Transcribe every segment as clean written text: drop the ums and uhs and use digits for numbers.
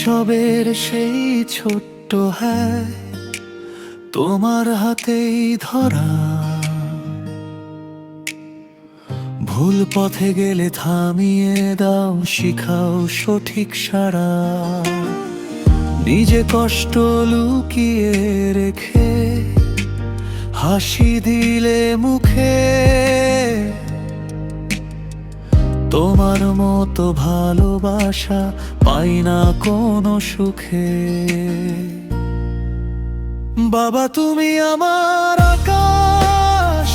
শৈশবের সেই ছোট্ট হ্যাঁ তোমার হাতেই ধরা। ভুল পথে গেলে থামিয়ে দাও, শিখাও সঠিক সারা। নিজে কষ্ট লুকিয়ে রেখে হাসি দিলে মুখে, তোমার মতো ভালোবাসা পাই না কোনো সুখে। বাবা তুমি আমার আকাশ,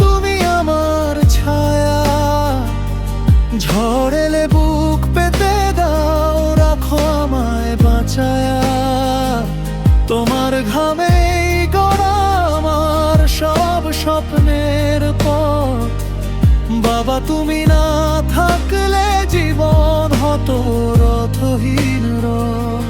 তুমি আমার ছায়া, ঝড় এলে বুক পেতে দাও, রাখো আমায় বাঁচায়া। তোমার ঘামেই গড়া আমার সব স্বপ্নের পথ। বাবা তুমি না থাকলে জীবন হতো রথহীন রথ।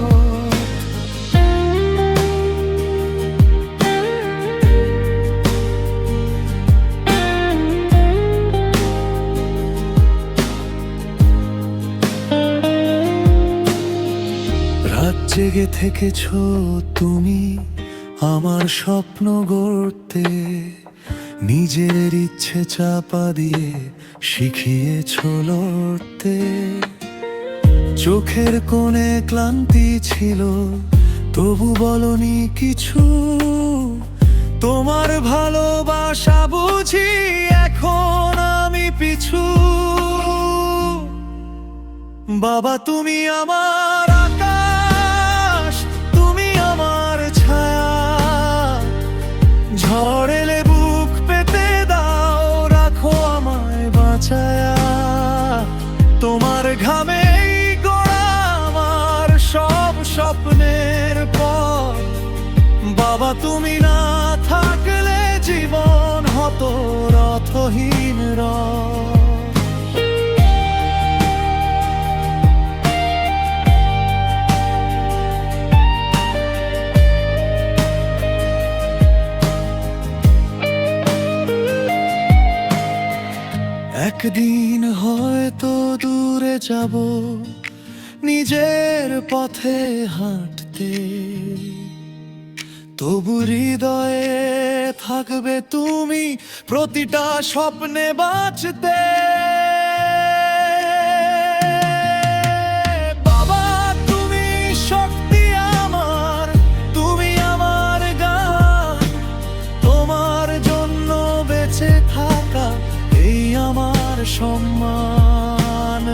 রাত জেগে থেকেছ তুমি আমার স্বপ্ন গড়তে, নিজের ইচ্ছে চাপা দিয়ে শিখিয়েছ লড়তে। চোখের কোণে ক্লান্তি ছিল, তবু বলনি কিছু। তোমার ভালোবাসা বুঝি এখন আমি পিছু। বাবা তুমি আমার আকাশ, তুমি আমার ছায়া, ঝড় এলে বুক পেতে দাও, রাখো আমায় বাঁচায়া। তোমার ঘামেই গড়া আমার সব স্বপ্নের পথ। বাবা তুমি না থাকলে জীবন হতো রথহীন রথ। একদিন হয়তো দূরে যাব, নিজের পথে হাঁটতে, তবু হৃদয়ে থাকবে তুমি প্রতিটা স্বপ্নে বাঁচতে। বাবা তুমি শক্তি আমার, তুমি আমার গান, তোমার জন্য বেঁচে থাকা এই আমার সম্মান।